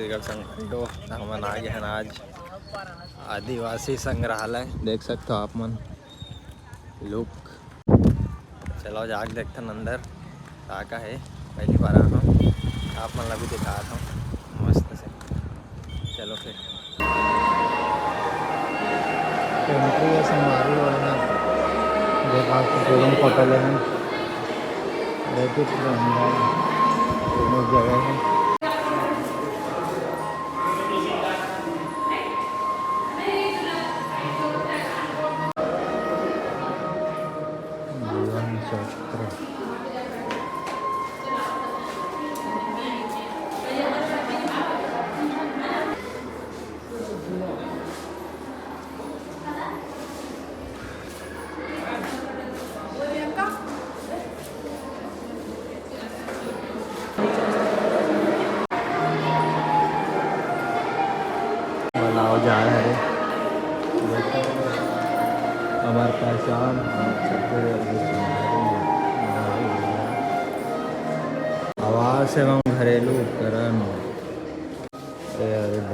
छत्तीसगढ़ संग्रहालय हमन आ गए हैं आज आदिवासी संग्रहालय। देख सकते हो आप मन लुक। चलो जाके देखते हैं अंदर का है। पहली बार आ रहा हूँ, आप मन भी दिखाता हूँ मस्त से। चलो फिर संगवारी वाला देखा फोटो लेना जगह है। बनाओ जा रहे हैं हमारे पहचान आवास एवं घरेलू उपकरण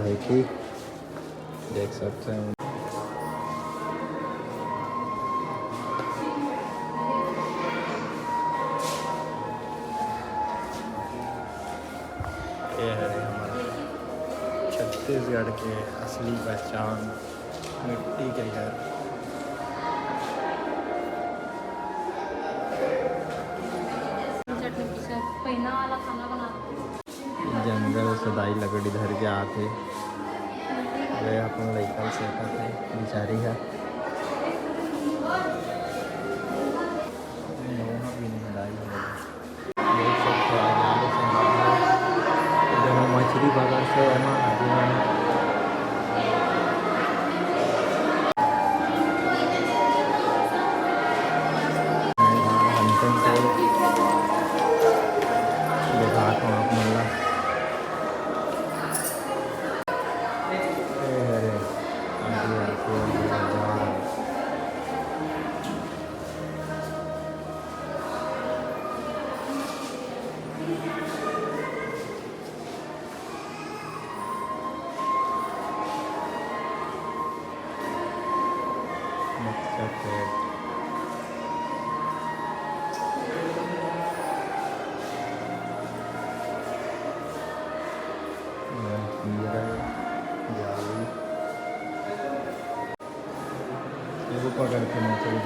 ढेकी देख सकते हैं। ये है हमारा छत्तीसगढ़ के असली पहचान मिट्टी के घर। जंगल सदाई लकड़ी धर के आते वे अपन लइकन से बिचारी है मछली बाजार से पकड़ते मछली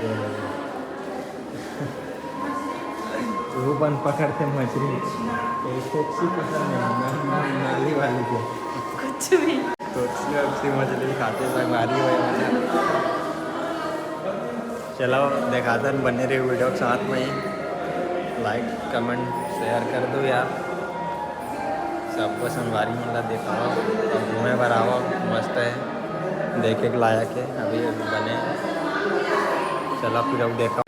रूपन पकड़ते मछली नाली वाली को कुछ भी मछली खाते संगवारी हुए। चलो दिखाते बने रहे वीडियो के साथ में ही लाइक कमेंट शेयर कर दो यार। सबको संगवारी मतलब दिखाओ घूमे पर आओ मस्त है देखे के लायक है। अभी बने चला फिर अब देखा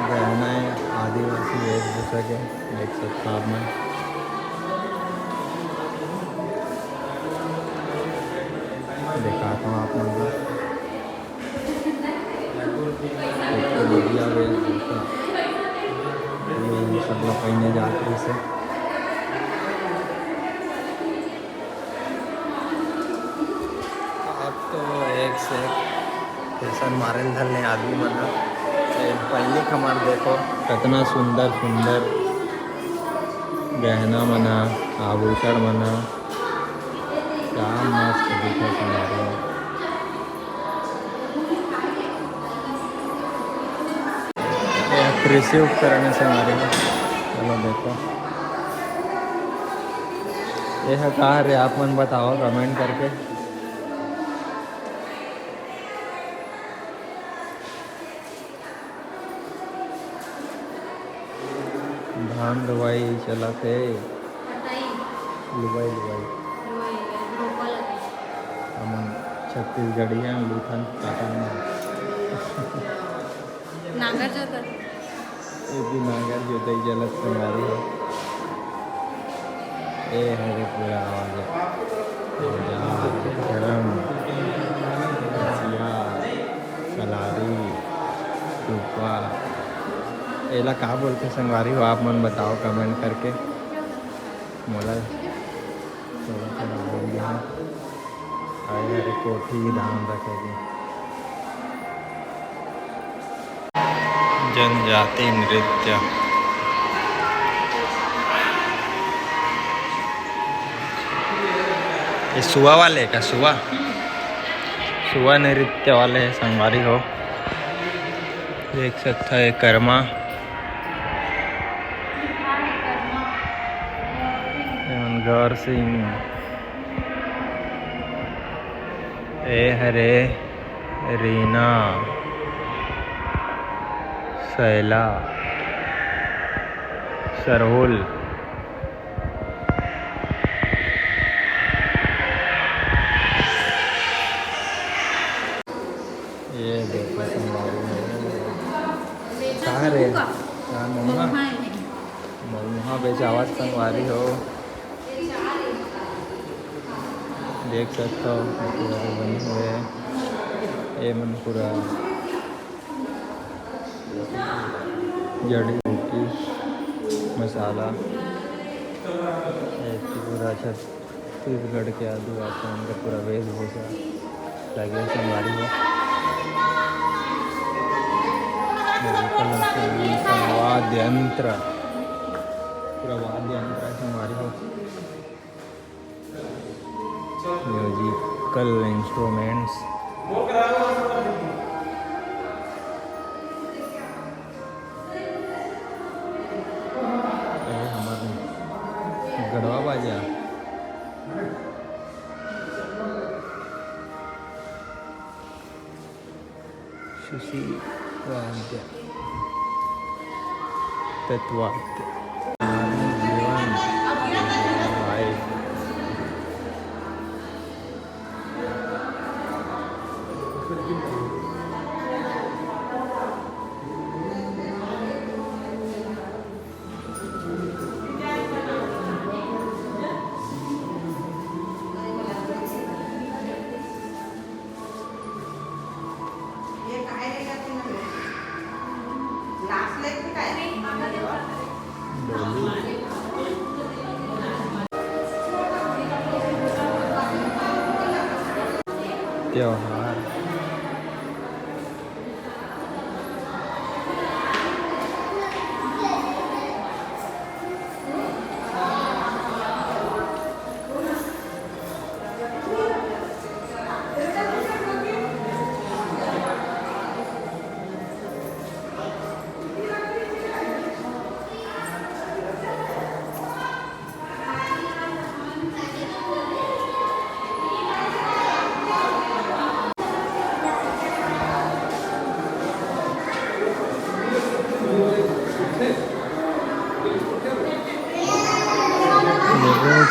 गहना है आदिवासी वेशभूषा के देख सकते आप मैं दिखाता हूँ आप लोगों को सब लोग पहने जाते से अब तो एक से फैशन मारल धरने आदमी मना पहले कमर देखो कितना सुंदर सुंदर गहना मना आभूषण मना क्या मस्त दिखे हमारे कृषि उपकरण से हमारे। चलो देखो यह कहाँ रे आप मन बताओ कमेंट करके। धान लुवाई चला थे लुवाई हम छत्तीसगढ़िया लूथन काटन नागर जोता नागर जोते जलत संगारी है। ए हरे पूरा आवाज कलारी टूपा एला का बोलते संगवारी हो आप मन बताओ कमेंट करके। मला थोड़ा थोड़ा बोल दिया आए अरे कोठी ध्यान रखेगी। जनजाति नृत्य ये सुआ वाले का सुआ सुआ नृत्य वाले संगवारी हो देख सकता है कर्मा गौर सिंह ए हरे रीना शैला सरहुल ये देखो कहाँ रे कहाँ मऊहा बेचावत संगवारी हो देख सकते हो पूरा बने हुए ये मन पूरा जड़ी बूटी मसाला एक पूरा छत्तीसगढ़ के आदिवासी उनका पूरा वेशभूषा लगे संगवारी हो वाद्य यंत्र पूरा वाद्य यंत्र संगवारी हो म्यूजिकल इंस्ट्रूमेंट्स हमारे गढ़वा बाजा सुशी वाद्य तत्वाद्य जीवन त्योहार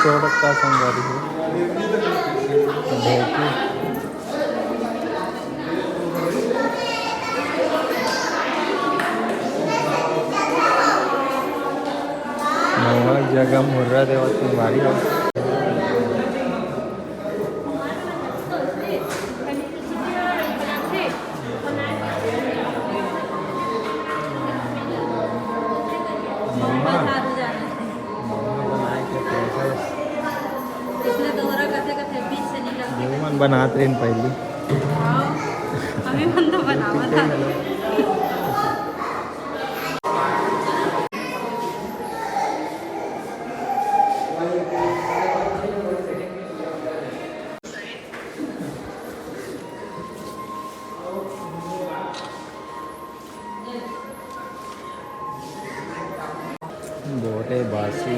चौड़क का संगवारी हो जगह मुर्रा देवा संगवारी हो बनात रही पहली हमें तो बनावा था बोरे बासी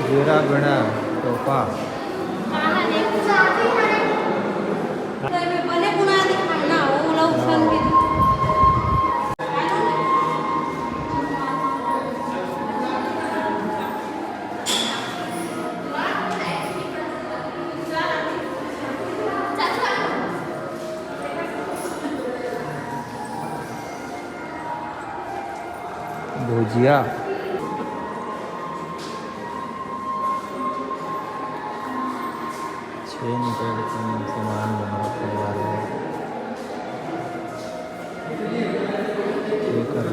जीरा बिना टोपा भुजिया सामान बनाते वाले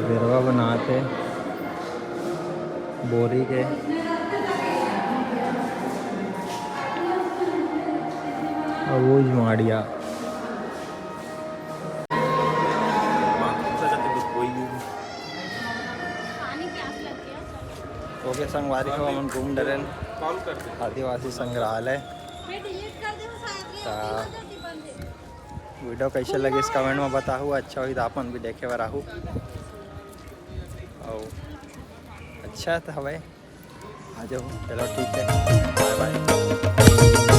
बेरवा बनाते बोरी के। अबूझ माड़िया ओके संगवारी को हम घूम डरे आदिवासी संग्रहालय। वीडियो कैसे लगे इस कमेंट में बताओ। अच्छा हुई तो अपन भी देखे बर आहू। और अच्छा तो हवे आ जाओ। चलो ठीक है, बाय बाय।